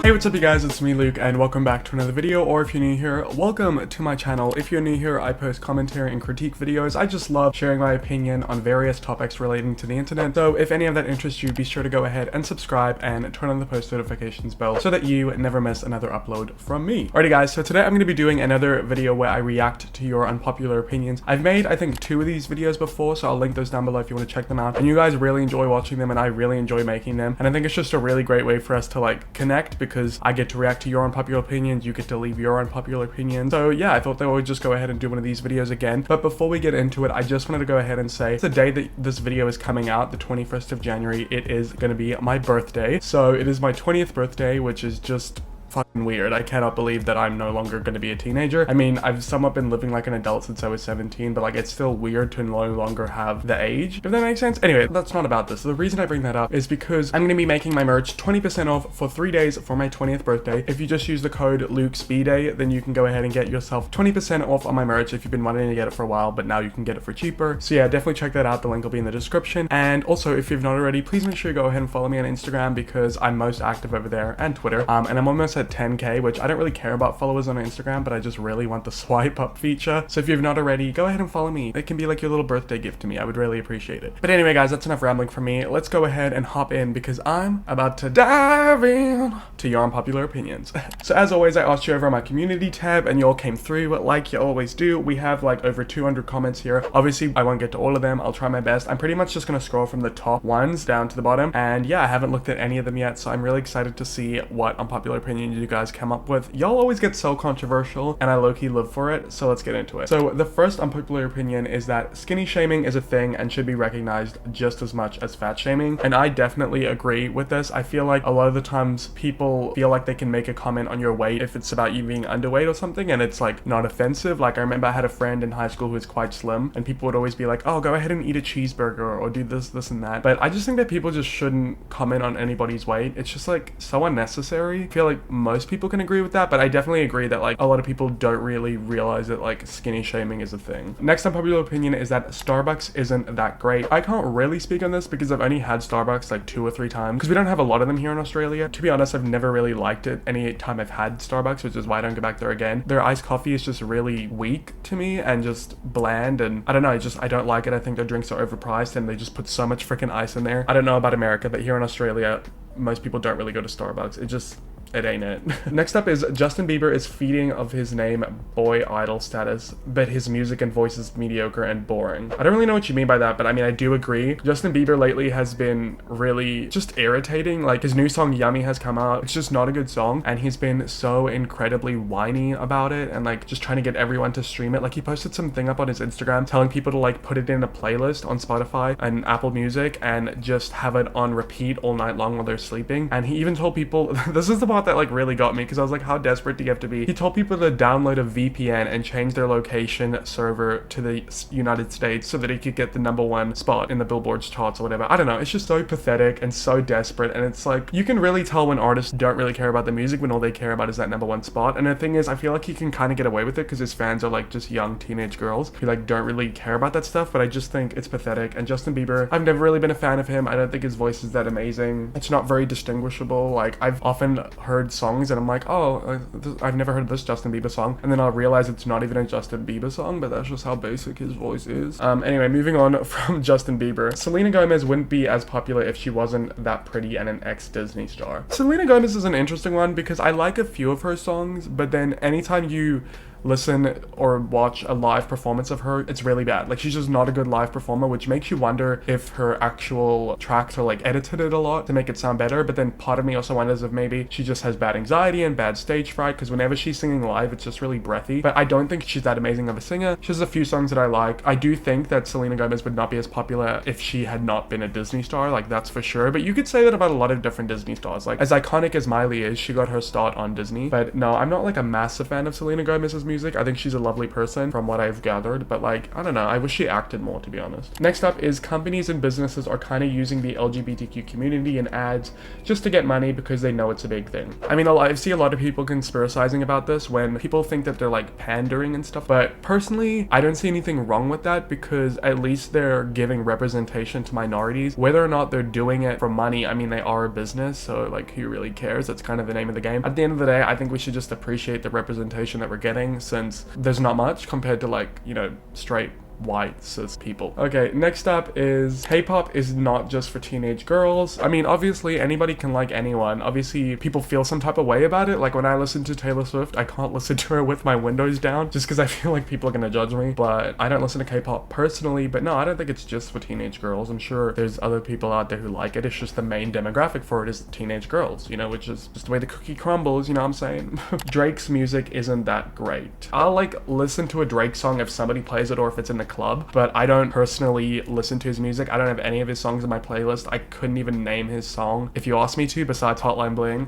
Hey, what's up you guys, it's me Luke and welcome back to another video, or if you're new here, welcome to my channel. If you're new here, I post commentary and critique videos. I just love sharing my opinion on various topics relating to the internet, so if any of that interests you, be sure to go ahead and subscribe and turn on the post notifications bell so that you never miss another upload from me. Alrighty guys, so today I'm going to be doing another video where I react to your unpopular opinions. I've made, I think, 2 of these videos before, so I'll link those down below if you want to check them out. And you guys really enjoy watching them and I really enjoy making them. And I think it's just a really great way for us to like connect, because I get to react to your unpopular opinions, you get to leave your unpopular opinions. So yeah, I thought that I would just go ahead and do one of these videos again. But before we get into it, I just wanted to go ahead and say the day that this video is coming out, the 21st of January, it is going to be my birthday. So it is my 20th birthday, which is just fucking weird. I cannot believe that I'm no longer going to be a teenager. I mean, I've somewhat been living like an adult since I was 17, but like it's still weird to no longer have the age, if that makes sense. Anyway, that's not about this. The reason I bring that up is because I'm going to be making my merch 20% off for 3 days for my 20th birthday. If you just use the code LukeSBday, then you can go ahead and get yourself 20% off on my merch if you've been wanting to get it for a while, but now you can get it for cheaper. So yeah, definitely check that out. The link will be in the description. And also, if you've not already, please make sure you go ahead and follow me on Instagram, because I'm most active over there, and Twitter. And I'm almost at 10k, which I don't really care about followers on Instagram, but I just really want the swipe up feature. So if you've not already, go ahead and follow me. It can be like your little birthday gift to me. I would really appreciate it. But anyway guys, that's enough rambling from me. Let's go ahead and hop in, because I'm about to dive in to your unpopular opinions. So as always, I asked you over on my community tab and you all came through like you always do. We have like over 200 comments here. Obviously I won't get to all of them. I'll try my best. I'm pretty much just gonna scroll from the top ones down to the bottom, and yeah, I haven't looked at any of them yet, so I'm really excited to see what unpopular opinions you guys come up with. Y'all always get so controversial and I low-key live for it, so let's get into it. So the first unpopular opinion is that skinny shaming is a thing and should be recognized just as much as fat shaming, and I definitely agree with this. I feel like a lot of the times people feel like they can make a comment on your weight if it's about you being underweight or something, and it's like not offensive. Like I remember I had a friend in high school who was quite slim, and people would always be like, oh, go ahead and eat a cheeseburger or do this and that. But I just think that people just shouldn't comment on anybody's weight. It's just like so unnecessary. I feel like most people can agree with that, but I definitely agree that like a lot of people don't really realize that like skinny shaming is a thing. Next unpopular opinion is that Starbucks isn't that great. I can't really speak on this because I've only had Starbucks like 2 or 3 times, because we don't have a lot of them here in Australia. To be honest, I've never really liked it any time I've had Starbucks, which is why I don't go back there again. Their iced coffee is just really weak to me and just bland, and I don't know, I don't like it. I think their drinks are overpriced and they just put so much freaking ice in there. I don't know about America, but here in Australia, most people don't really go to Starbucks. It ain't it. Next up is Justin Bieber is feeding of his name boy idol status, but his music and voice is mediocre and boring. I don't really know what you mean by that, but I mean, I do agree. Justin Bieber lately has been really just irritating. Like his new song Yummy has come out. It's just not a good song, and he's been so incredibly whiny about it and like just trying to get everyone to stream it. Like he posted something up on his Instagram telling people to like put it in a playlist on Spotify and Apple Music and just have it on repeat all night long while they're sleeping. And he even told people, this is the part that like really got me, because I was like, how desperate do you have to be? He told people to download a VPN and change their location server to the United States so that he could get the #1 spot in the Billboard's charts or whatever. I don't know, it's just so pathetic and so desperate, and it's like you can really tell when artists don't really care about the music when all they care about is that #1 spot. And the thing is, I feel like he can kind of get away with it because his fans are like just young teenage girls who like don't really care about that stuff, but I just think it's pathetic. And Justin Bieber, I've never really been a fan of him. I don't think his voice is that amazing. It's not very distinguishable. Like I've often heard songs and I'm like, oh, I've never heard this Justin Bieber song, and then I'll realize it's not even a Justin Bieber song, but that's just how basic his voice is. Anyway, moving on from Justin Bieber, Selena Gomez wouldn't be as popular if she wasn't that pretty and an ex-Disney star. Selena Gomez is an interesting one because I like a few of her songs, but then anytime you listen or watch a live performance of her, it's really bad. Like she's just not a good live performer, which makes you wonder if her actual tracks are like edited it a lot to make it sound better. But then part of me also wonders if maybe she just has bad anxiety and bad stage fright, because whenever she's singing live, it's just really breathy. But I don't think she's that amazing of a singer. She has a few songs that I like. I do think that Selena Gomez would not be as popular if she had not been a Disney star, like that's for sure. But you could say that about a lot of different Disney stars. Like as iconic as Miley is, she got her start on Disney. But no, I'm not like a massive fan of Selena Gomez's music. I think she's a lovely person from what I've gathered, but like, I don't know, I wish she acted more, to be honest. Next up is companies and businesses are kind of using the LGBTQ community in ads just to get money because they know it's a big thing. I mean, I see a lot of people conspiracizing about this when people think that they're like pandering and stuff, but personally, I don't see anything wrong with that because at least they're giving representation to minorities. Whether or not they're doing it for money, I mean, they are a business, so like, who really cares? That's kind of the name of the game. At the end of the day, I think we should just appreciate the representation that we're getting, since there's not much compared to like, you know, straight white cis people. Okay, next up is K-pop is not just for teenage girls. I mean, obviously anybody can like anyone. Obviously people feel some type of way about it. Like when I listen to Taylor Swift, I can't listen to her with my windows down just because I feel like people are gonna judge me. But I don't listen to K-pop personally. But no, I don't think it's just for teenage girls. I'm sure there's other people out there who like it. It's just the main demographic for it is teenage girls, you know, which is just the way the cookie crumbles, you know what I'm saying? Drake's music isn't that great. I'll like listen to a Drake song if somebody plays it or if it's in the club, but I don't personally listen to his music. I don't have any of his songs in my playlist. I couldn't even name his song if you asked me to, besides Hotline Bling.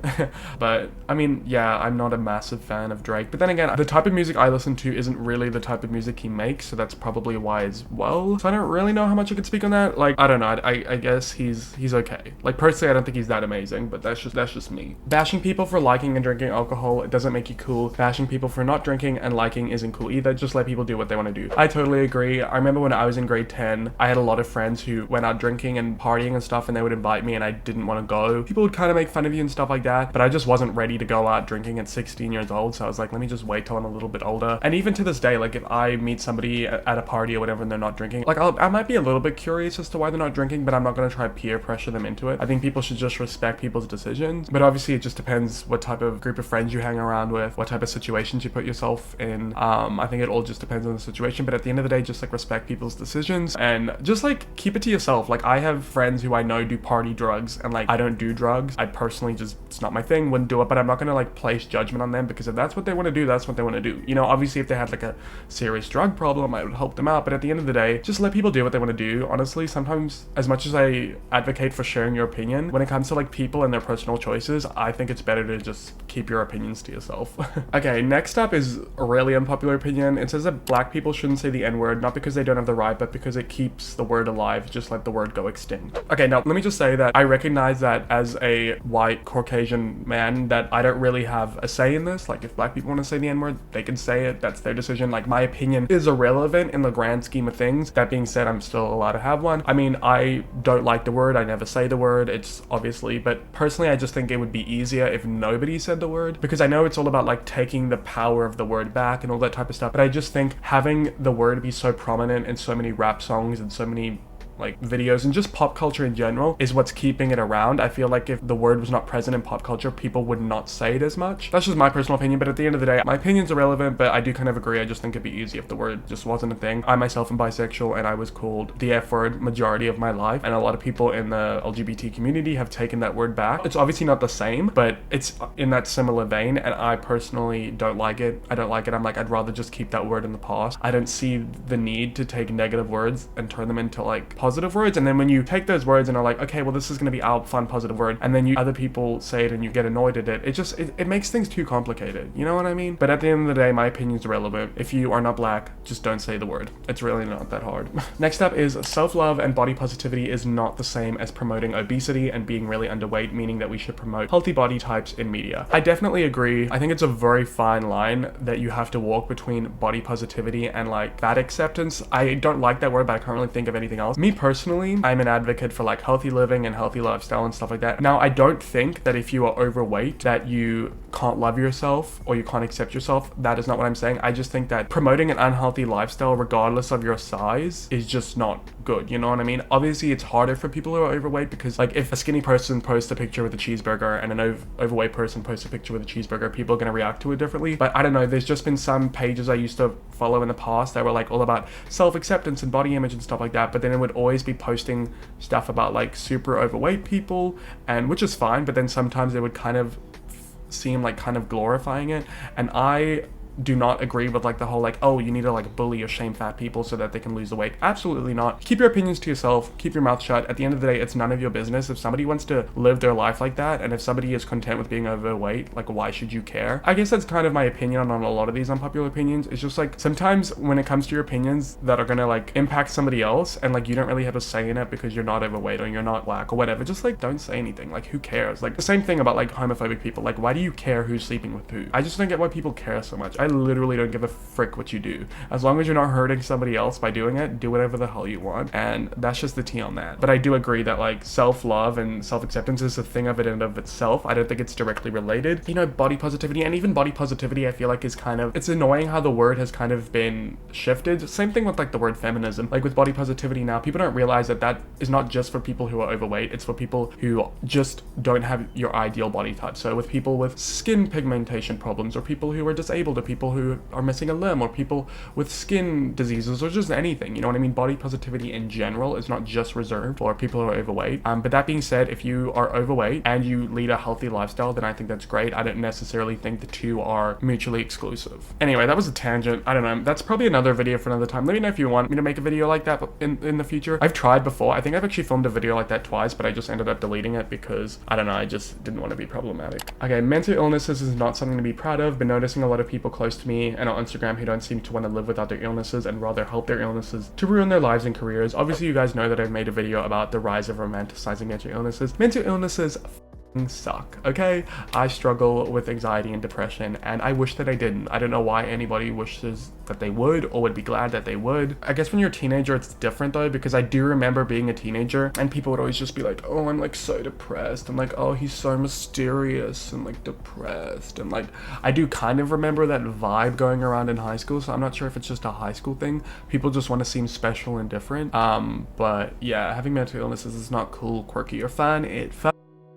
But I mean, yeah, I'm not a massive fan of Drake, but then again, the type of music I listen to isn't really the type of music he makes, so that's probably why as well. So I don't really know how much I could speak on that. Like, I don't know, I guess he's okay. Like personally, I don't think he's that amazing, but that's just me. Bashing people for liking and drinking alcohol, it doesn't make you cool. Bashing people for not drinking and liking isn't cool either. Just let people do what they want to do. I totally agree. I remember when I was in grade 10, I had a lot of friends who went out drinking and partying and stuff, and they would invite me and I didn't want to go. People would kind of make fun of you and stuff like that, but I just wasn't ready to go out drinking at 16 years old, so I was like, let me just wait till I'm a little bit older. And even to this day, like if I meet somebody at a party or whatever and they're not drinking, like I might be a little bit curious as to why they're not drinking, but I'm not going to try peer pressure them into it. I think people should just respect people's decisions, but obviously it just depends what type of group of friends you hang around with, what type of situations you put yourself in. I think it all just depends on the situation, but at the end of the day, just like respect people's decisions and just like keep it to yourself. Like I have friends who I know do party drugs, and like I don't do drugs. I personally just, it's not my thing, wouldn't do it, but I'm not gonna like place judgment on them, because if that's what they want to do, that's what they want to do. You know, obviously if they had like a serious drug problem, I would help them out, but at the end of the day, just let people do what they want to do. Honestly, sometimes as much as I advocate for sharing your opinion, when it comes to like people and their personal choices, I think it's better to just keep your opinions to yourself. Okay, next up is a really unpopular opinion. It says that black people shouldn't say the N-word, not because they don't have the right, but because it keeps the word alive. Just let the word go extinct. Okay, now let me just say that I recognize that as a white Caucasian man that I don't really have a say in this. Like if black people want to say the N-word, they can say it. That's their decision. Like my opinion is irrelevant in the grand scheme of things. That being said, I'm still allowed to have one. I mean, I don't like the word. I never say the word. It's obviously, but personally, I just think it would be easier if nobody said the word, because I know it's all about like taking the power of the word back and all that type of stuff. But I just think having the word be so prominent in so many rap songs and so many like videos and just pop culture in general is what's keeping it around. I feel like if the word was not present in pop culture, people would not say it as much. That's just my personal opinion, but at the end of the day, my opinion's irrelevant, but I do kind of agree. I just think it'd be easy if the word just wasn't a thing. I myself am bisexual, and I was called the F word majority of my life, and a lot of people in the LGBT community have taken that word back. It's obviously not the same, but it's in that similar vein, and I personally don't like it. I don't like it. I'm like, I'd rather just keep that word in the past. I don't see the need to take negative words and turn them into like positive words, and then when you take those words and are like, okay, well this is going to be our fun positive word, and then other people say it and you get annoyed at it, it makes things too complicated, you know what I mean? But at the end of the day, my opinion's irrelevant. If you are not black, just don't say the word. It's really not that hard. Next up is self-love and body positivity is not the same as promoting obesity and being really underweight, meaning that we should promote healthy body types in media. I definitely agree. I think it's a very fine line that you have to walk between body positivity and like fat acceptance. I don't like that word, but I can't really think of anything else. Me personally, I'm an advocate for like healthy living and healthy lifestyle and stuff like that. Now, I don't think that if you are overweight that you can't love yourself or you can't accept yourself. That is not what I'm saying. I just think that promoting an unhealthy lifestyle regardless of your size is just not good, you know what I mean? Obviously it's harder for people who are overweight, because like if a skinny person posts a picture with a cheeseburger and an overweight person posts a picture with a cheeseburger, people are going to react to it differently. But I don't know, there's just been some pages I used to follow in the past that were like all about self-acceptance and body image and stuff like that, but then it would always be posting stuff about like super overweight people, and which is fine, but then sometimes they would kind of seem like kind of glorifying it, and I do not agree with like the whole like, oh, you need to like bully or shame fat people so that they can lose the weight. Absolutely not. Keep your opinions to yourself, keep your mouth shut. At the end of the day, it's none of your business. If somebody wants to live their life like that, and if somebody is content with being overweight, like why should you care? I guess that's kind of my opinion on a lot of these unpopular opinions. It's just like sometimes when it comes to your opinions that are gonna like impact somebody else, and like you don't really have a say in it because you're not overweight or you're not black or whatever, just like don't say anything. Like who cares? Like the same thing about like homophobic people. Like why do you care who's sleeping with who? I just don't get why people care so much. I literally don't give a frick what you do. As long as you're not hurting somebody else by doing it, do whatever the hell you want. And that's just the tea on that. But I do agree that like self-love and self-acceptance is a thing of it in and of itself. I don't think it's directly related. You know, body positivity, and even body positivity I feel like is kind of, it's annoying how the word has kind of been shifted. Same thing with like the word feminism. Like with body positivity now, people don't realize that that is not just for people who are overweight, it's for people who just don't have your ideal body type. So with people with skin pigmentation problems, or people who are disabled, or people who are missing a limb, or people with skin diseases, or just anything, you know what I mean? Body positivity in general is not just reserved for people who are overweight. But that being said, if you are overweight and you lead a healthy lifestyle, then I think that's great. I don't necessarily think the two are mutually exclusive. Anyway, that was a tangent. I don't know. That's probably another video for another time. Let me know if you want me to make a video like that in the future. I've tried before. I think I've actually filmed a video like that twice, but I just ended up deleting it because, I don't know, I just didn't want to be problematic. Okay, mental illnesses is not something to be proud of. Been noticing a lot of people close to me and on Instagram who don't seem to want to live without their illnesses and rather help their illnesses to ruin their lives and careers. Obviously, you guys know that I've made a video about the rise of romanticizing mental illnesses. Mental illnesses suck, okay? I struggle with anxiety and depression, and I wish that I didn't. I don't know why anybody wishes that they would or would be glad that they would. I guess when you're a teenager it's different though, because I do remember being a teenager and people would always just be like, oh, I'm like so depressed, and like, oh, he's so mysterious and like depressed, and like I do kind of remember that vibe going around in high school. So I'm not sure if it's just a high school thing. People just want to seem special and different. But yeah, having mental illnesses is not cool, quirky, or fun. It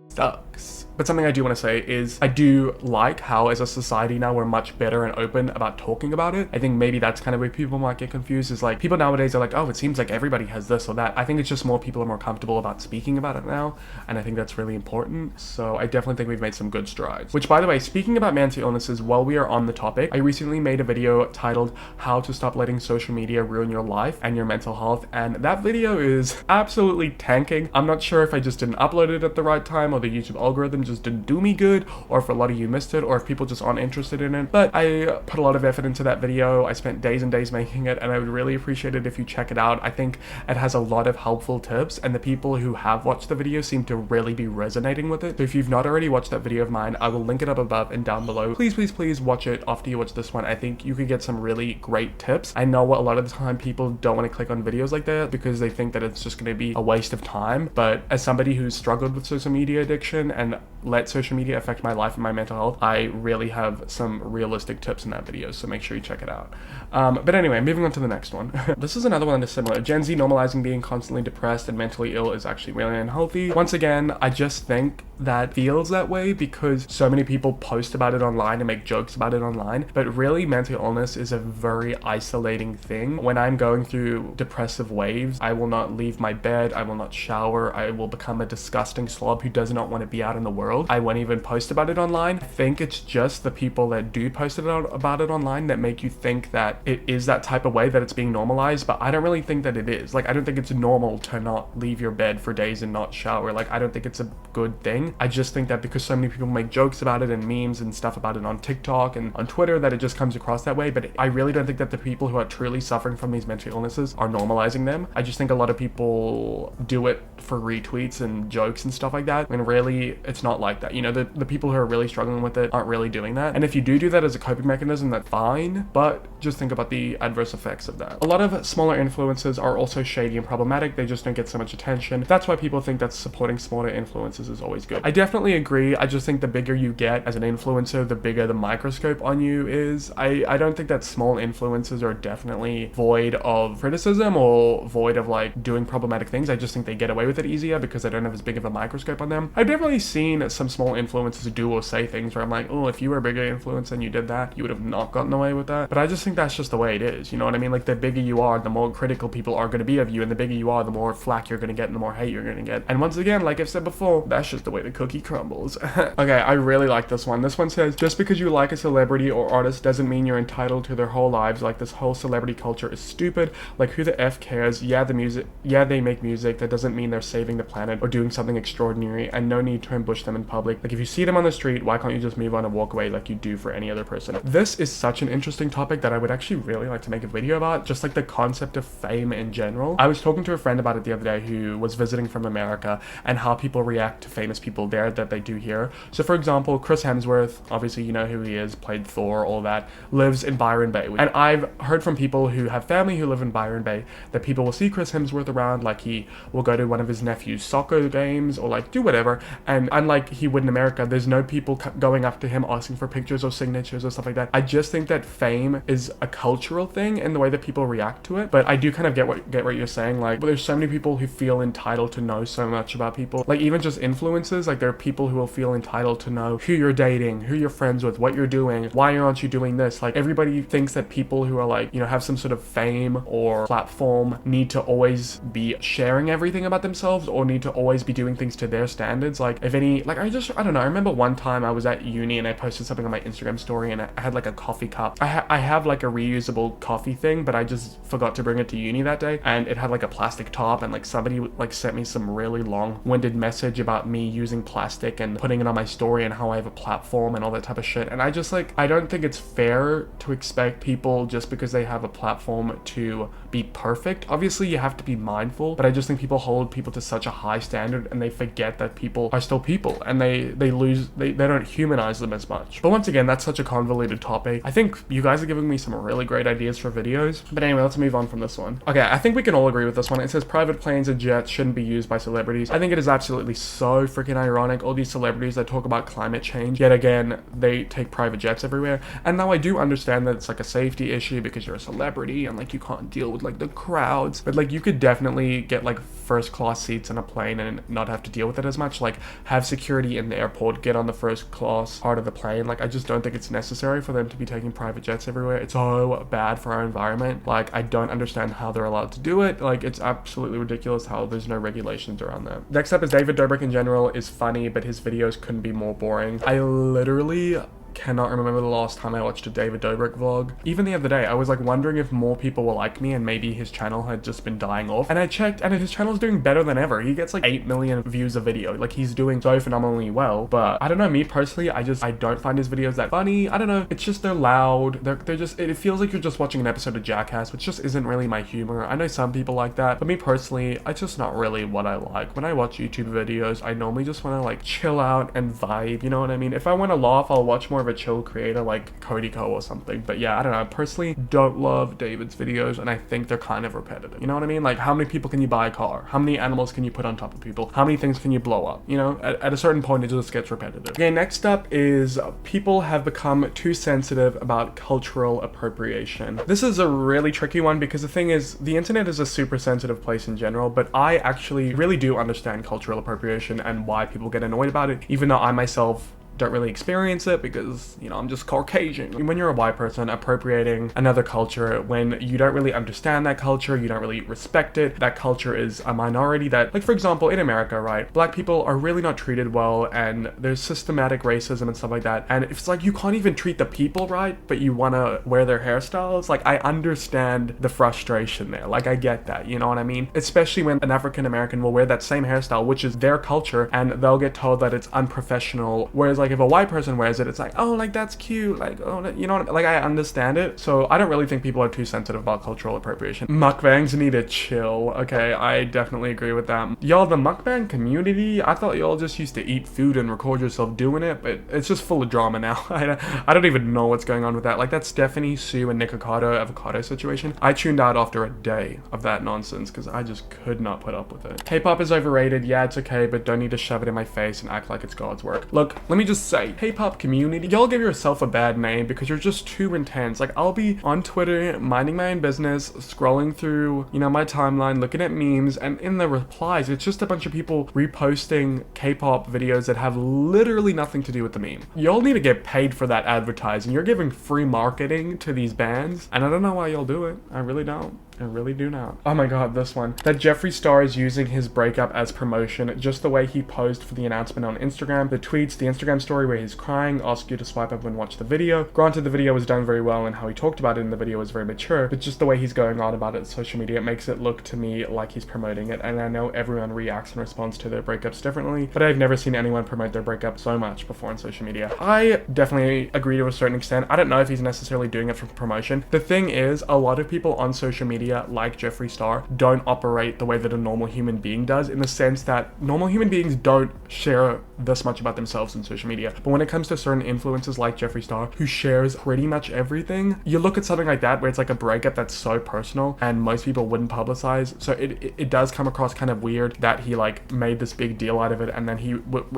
sucks. But something I do want to say is I do like how as a society now we're much better and open about talking about it. I think maybe that's kind of where people might get confused, is like people nowadays are like, oh, it seems like everybody has this or that. I think it's just more people are more comfortable about speaking about it now, and I think that's really important. So I definitely think we've made some good strides. Which, by the way, speaking about mental illnesses, while we are on the topic, I recently made a video titled How to Stop Letting Social Media Ruin Your Life and Your Mental Health, and that video is absolutely tanking. I'm not sure if I just didn't upload it at the right time, or the YouTube algorithm just didn't do me good, or if a lot of you missed it, or if people just aren't interested in it. But I put a lot of effort into that video. I spent days and days making it, and I would really appreciate it if you check it out. I think it has a lot of helpful tips, and the people who have watched the video seem to really be resonating with it. So if you've not already watched that video of mine, I will link it up above and down below. Please, please, please watch it after you watch this one. I think you could get some really great tips. I know a lot of the time people don't want to click on videos like that because they think that it's just going to be a waste of time. But as somebody who's struggled with social media addiction and let social media affect my life and my mental health, I really have some realistic tips in that video, so make sure you check it out. But anyway, moving on to the next one. This is another one that's similar. Gen Z normalizing being constantly depressed and mentally ill is actually really unhealthy. Once again, I just think that feels that way because so many people post about it online and make jokes about it online, but really mental illness is a very isolating thing. When I'm going through depressive waves, I will not leave my bed, I will not shower, I will become a disgusting slob who does not want to be out in the world. I won't even post about it online. I think it's just the people that do post about it online that make you think that it is that type of way, that it's being normalized, but I don't really think that it is. Like, I don't think it's normal to not leave your bed for days and not shower. Like, I don't think it's a good thing. I just think that because so many people make jokes about it and memes and stuff about it on TikTok and on Twitter, that it just comes across that way. But I really don't think that the people who are truly suffering from these mental illnesses are normalizing them. I just think a lot of people do it for retweets and jokes and stuff like that, when really it's not like that. You know, the people who are really struggling with it aren't really doing that. And if you do that as a coping mechanism, that's fine, but just think about the adverse effects of that. A lot of smaller influencers are also shady and problematic. They just don't get so much attention. That's why people think that supporting smaller influencers is always good. I definitely agree. I just think the bigger you get as an influencer, the bigger the microscope on you is. I don't think that small influencers are definitely void of criticism or void of like doing problematic things. I just think they get away with it easier because they don't have as big of a microscope on them. I've definitely seen some small influencers do or say things where I'm like, oh, if you were a bigger influencer and you did that, you would have not gotten away with that. But I just think think that's just the way it is, you know what I mean? Like, the bigger you are, the more critical people are going to be of you, and the bigger you are, the more flack you're going to get and the more hate you're going to get. And once again, like I've said before, that's just the way the cookie crumbles. Okay, I really like this one. This one says, just because you like a celebrity or artist doesn't mean you're entitled to their whole lives. Like, this whole celebrity culture is stupid. Like, who the F cares? Yeah, they make music. That doesn't mean they're saving the planet or doing something extraordinary, and no need to ambush them in public. Like, if you see them on the street, why can't you just move on and walk away like you do for any other person? This is such an interesting topic that I would actually really like to make a video about, just like the concept of fame in general. I was talking to a friend about it the other day who was visiting from America, and how people react to famous people there that they do here. So for example, Chris Hemsworth, obviously you know who he is, played Thor, all that, lives in Byron Bay. And I've heard from people who have family who live in Byron Bay that people will see Chris Hemsworth around, like he will go to one of his nephew's soccer games or like do whatever, and unlike he would in America, there's no people going up to him asking for pictures or signatures or stuff like that. I just think that fame is a cultural thing in the way that people react to it, but I do kind of get what you're saying. Like, there's so many people who feel entitled to know so much about people, like even just influencers. Like, there are people who will feel entitled to know who you're dating, who you're friends with, what you're doing, why aren't you doing this. Like, everybody thinks that people who are like, you know, have some sort of fame or platform need to always be sharing everything about themselves or need to always be doing things to their standards. Like, if any, like I don't know, I remember one time I was at uni and I posted something on my Instagram story and I had like a coffee cup. I have like a reusable coffee thing, but I just forgot to bring it to uni that day, and it had like a plastic top, and like somebody like sent me some really long-winded message about me using plastic and putting it on my story and how I have a platform and all that type of shit. And I just like, I don't think it's fair to expect people just because they have a platform to be perfect. Obviously you have to be mindful, but I just think people hold people to such a high standard and they forget that people are still people, and they don't humanize them as much. But once again, that's such a convoluted topic. I think you guys are giving me some really great ideas for videos, but anyway, let's move on from this one. Okay, I think we can all agree with this one. It says private planes and jets shouldn't be used by celebrities. I think it is absolutely so freaking ironic, all these celebrities that talk about climate change, yet again they take private jets everywhere. And now I do understand that it's like a safety issue because you're a celebrity and like you can't deal with like the crowds, but like you could definitely get like first class seats in a plane and not have to deal with it as much. Like, have security in the airport, get on the first class part of the plane. Like, I just don't think it's necessary for them to be taking private jets everywhere. It's so bad for our environment. Like, I don't understand how they're allowed to do it. Like, it's absolutely ridiculous how there's no regulations around that. Next up is David Dobrik in general is funny, but his videos couldn't be more boring. I literally cannot remember the last time I watched a David Dobrik vlog. Even the other day, I was like wondering if more people were like me and maybe his channel had just been dying off. And I checked and his channel is doing better than ever. He gets like 8 million views a video. Like, he's doing so phenomenally well. But I don't know, me personally, I don't find his videos that funny. I don't know. It's just they're loud. They're just, it feels like you're just watching an episode of Jackass, which just isn't really my humor. I know some people like that, but me personally, it's just not really what I like. When I watch YouTube videos, I normally just want to like chill out and vibe, you know what I mean? If I want to laugh, I'll watch more of a chill creator like Cody Co or something. But yeah, I don't know, I personally don't love David's videos, and I think they're kind of repetitive, you know what I mean? Like, how many people can you buy a car? How many animals can you put on top of people? How many things can you blow up? You know, at a certain point it just gets repetitive. Okay, next up is people have become too sensitive about cultural appropriation. This is a really tricky one because the thing is, the internet is a super sensitive place in general, but I actually really do understand cultural appropriation and why people get annoyed about it, even though I myself don't really experience it because, you know, I'm just Caucasian. When you're a white person appropriating another culture, when you don't really understand that culture, you don't really respect it, that culture is a minority that, like for example, in America, right, black people are really not treated well and there's systematic racism and stuff like that. And it's like you can't even treat the people right, but you want to wear their hairstyles. Like, I understand the frustration there. Like, I get that, you know what I mean? Especially when an African American will wear that same hairstyle, which is their culture, and they'll get told that it's unprofessional. Whereas like if a white person wears it, it's like, oh, like that's cute, like, oh, you know what, like I understand it. So I don't really think people are too sensitive about cultural appropriation. Mukbangs need to chill. Okay, I definitely agree with that. Y'all, the mukbang community, I thought y'all just used to eat food and record yourself doing it, but it's just full of drama now. I don't even know what's going on with that. Like that Stephanie, Sue, and Nick avocado situation, I tuned out after a day of that nonsense because I just could not put up with it. K-pop is overrated. Yeah, it's okay, but don't need to shove it in my face and act like it's God's work. Look, let me just just say, K-pop community, y'all give yourself a bad name because you're just too intense. Like, I'll be on Twitter minding my own business, scrolling through, you know, my timeline, looking at memes, and in the replies, it's just a bunch of people reposting K-pop videos that have literally nothing to do with the meme. Y'all need to get paid for that advertising. You're giving free marketing to these bands, and I don't know why y'all do it. I really don't. I really do not. Oh my god, this one. That Jeffree Star is using his breakup as promotion, just the way he posed for the announcement on Instagram, the tweets, the Instagram story where he's crying, ask you to swipe up and watch the video. Granted, the video was done very well and how he talked about it in the video was very mature, but just the way he's going on about it on social media, it makes it look to me like he's promoting it. And I know everyone reacts and responds to their breakups differently, but I've never seen anyone promote their breakup so much before on social media. I definitely agree to a certain extent. I don't know if he's necessarily doing it for promotion. The thing is, a lot of people on social media, like Jeffree Star, don't operate the way that a normal human being does, in the sense that normal human beings don't share this much about themselves on social media. But when it comes to certain influencers like Jeffree Star, who shares pretty much everything, you look at something like that where it's like a breakup that's so personal and most people wouldn't publicize. So it does come across kind of weird that he like made this big deal out of it, and then he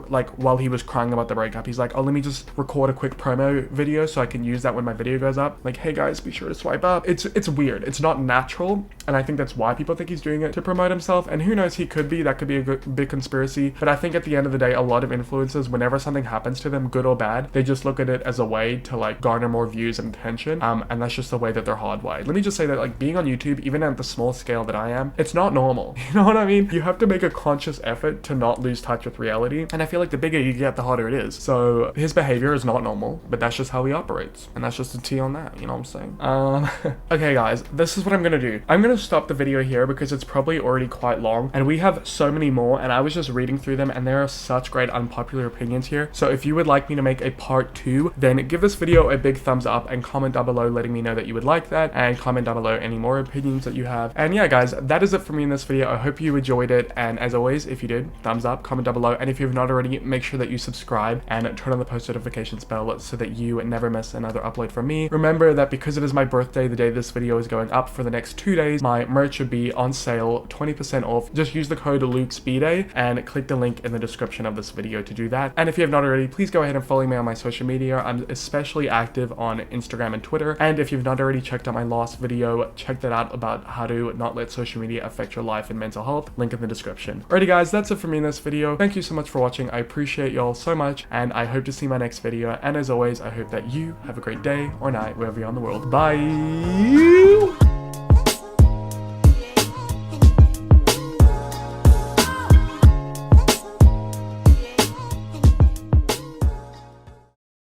like, while he was crying about the breakup, he's like, oh, let me just record a quick promo video so I can use that when my video goes up. Like, hey guys, be sure to swipe up. It's weird. It's not natural. And I think that's why people think he's doing it to promote himself. And who knows, he could be. That could be a big conspiracy. But I think at the end of the day, a lot of influencers, whenever something happens to them, good or bad, they just look at it as a way to like garner more views and attention. And that's just the way that they're hardwired. Let me just say that like being on YouTube, even at the small scale that I am, it's not normal. You know what I mean? You have to make a conscious effort to not lose touch with reality. And I feel like the bigger you get, the harder it is. So his behavior is not normal, but that's just how he operates. And that's just a tea on that. You know what I'm saying? Okay guys, this is what I'm gonna do. I'm gonna stop the video here because it's probably already quite long and we have so many more, and I was just reading through them and there are such great unpopular opinions here. So if you would like me to make a part 2, then give this video a big thumbs up and comment down below letting me know that you would like that, and comment down below any more opinions that you have. And yeah guys, that is it for me in this video. I hope you enjoyed it, and as always, if you did, thumbs up, comment down below, and if you have not already, make sure that you subscribe and turn on the post notifications bell so that you never miss another upload from me. Remember that because it is my birthday the day this video is going up, for the next 2 days my merch should be on sale, 20% off. Just use the code LukeSpeeday and click the link in the description of this video to do that. And if you have not already, please go ahead and follow me on my social media. I'm especially active on Instagram and Twitter. And if you've not already checked out my last video, check that out about how to not let social media affect your life and mental health. Link in the description. Alrighty guys, that's it for me in this video. Thank you so much for watching. I appreciate y'all so much, and I hope to see my next video. And as always, I hope that you have a great day or night wherever you're in the world. Bye!